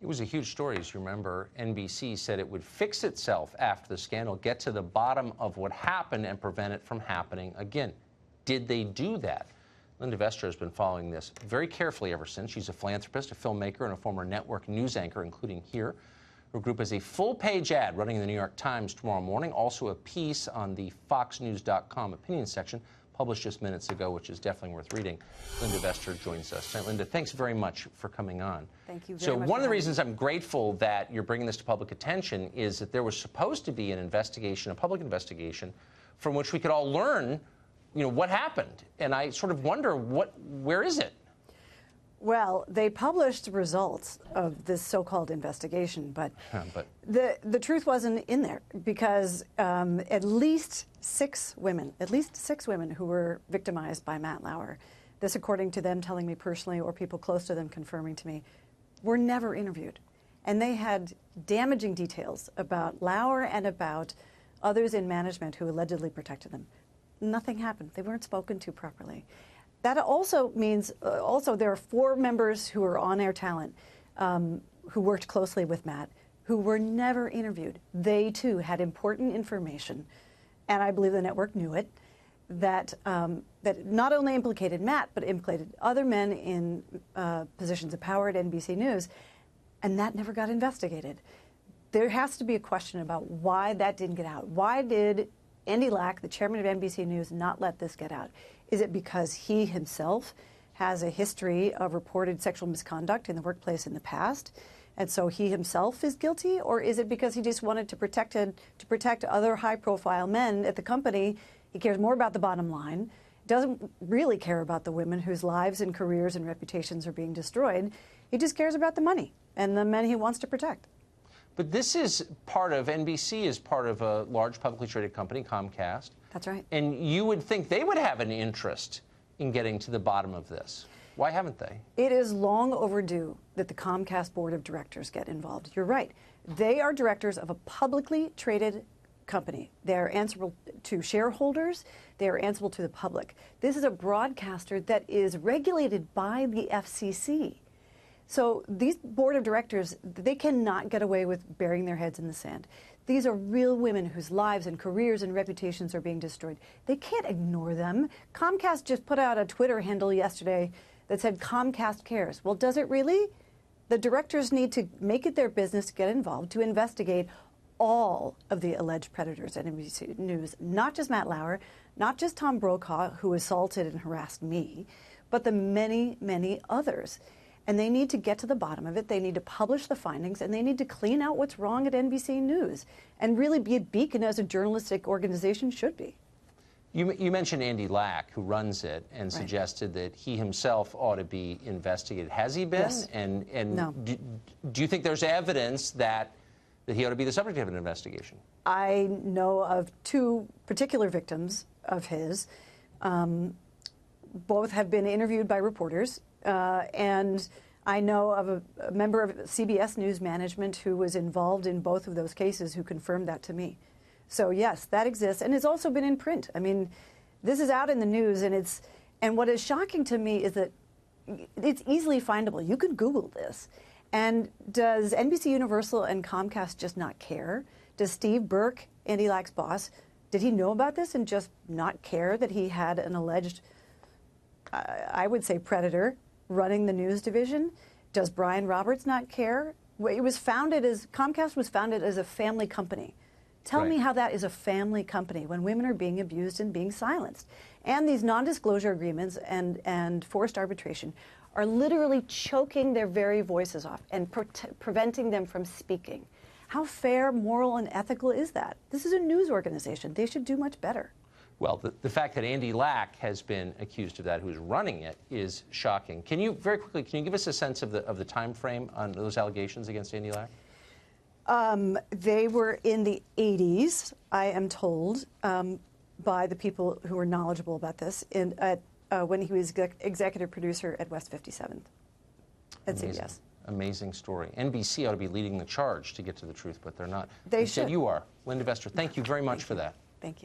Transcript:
It was a huge story, as you remember. NBC said it would fix itself after the scandal, get to the bottom of what happened and prevent it from happening again. Did they do that? Linda Vester has been following this very carefully ever since. She's a philanthropist, a filmmaker, and a former network news anchor, including here. Her group has a full-page ad running in the New York Times tomorrow morning, also a piece on the foxnews.com opinion section, published just minutes ago, which is definitely worth reading. Linda Vester joins us tonight. Linda, thanks very much for coming on. Thank you very much. So one of the reasons I'm grateful that you're bringing this to public attention is that there was supposed to be an investigation, a public investigation, from which we could all learn, what happened. And I sort of wonder, where is it? Well, they published results of this so-called investigation, but the truth wasn't in there because at least six women who were victimized by Matt Lauer, this according to them telling me personally or people close to them confirming to me, were never interviewed. And they had damaging details about Lauer and about others in management who allegedly protected them. Nothing happened. They weren't spoken to properly. That also means, there are 4 members who are on-air talent who worked closely with Matt, who were never interviewed. They, too, had important information, and I believe the network knew it, that not only implicated Matt, but implicated other men in positions of power at NBC News, and that never got investigated. There has to be a question about why that didn't get out. Why did Andy Lack, the chairman of NBC News, not let this get out? Is it because he himself has a history of reported sexual misconduct in the workplace in the past, and so he himself is guilty? Or is it because he just wanted to protect other high-profile men at the company? He cares more about the bottom line, doesn't really care about the women whose lives and careers and reputations are being destroyed. He just cares about the money and the men he wants to protect. But this is part of, NBC is part of a large publicly traded company, Comcast. That's right. And you would think they would have an interest in getting to the bottom of this. Why haven't they? It is long overdue that the Comcast board of directors get involved. You're right. They are directors of a publicly traded company. They are answerable to shareholders. They are answerable to the public. This is a broadcaster that is regulated by the FCC. So these board of directors, they cannot get away with burying their heads in the sand. These are real women whose lives and careers and reputations are being destroyed. They can't ignore them. Comcast just put out a Twitter handle yesterday that said Comcast cares. Well, does it really? The directors need to make it their business to get involved, to investigate all of the alleged predators at NBC News, not just Matt Lauer, not just Tom Brokaw, who assaulted and harassed me, but the many, many others. And they need to get to the bottom of it. They need to publish the findings, and they need to clean out what's wrong at NBC News and really be a beacon as a journalistic organization should be. You mentioned Andy Lack, who runs it, and suggested that he himself ought to be investigated. Has he been? Yes. And no. Do you think there's evidence that he ought to be the subject of an investigation? I know of 2 particular victims of his. Both have been interviewed by reporters. And I know of a member of CBS News management who was involved in both of those cases who confirmed that to me. So yes, that exists, and it's also been in print. I mean, this is out in the news, and what is shocking to me is that it's easily findable. You could Google this. And does NBC Universal and Comcast just not care? Does Steve Burke, Andy Lack's boss, did he know about this and just not care that he had an alleged, I would say, predator running the news division? Does Brian Roberts not care? Comcast was founded as a family company. Tell me how that is a family company when women are being abused and being silenced. And these non-disclosure agreements and forced arbitration are literally choking their very voices off and preventing them from speaking. How fair, moral, and ethical is that? This is a news organization. They should do much better. Well, the fact that Andy Lack has been accused of that, who's running it, is shocking. Can you, very quickly, give us a sense of the time frame on those allegations against Andy Lack? They were in the 80s, I am told, by the people who were knowledgeable about this, when he was executive producer at West 57th at CBS. Amazing story. NBC ought to be leading the charge to get to the truth, but they're not. They should. You are. Linda Vester, thank you very much for that. Thank you.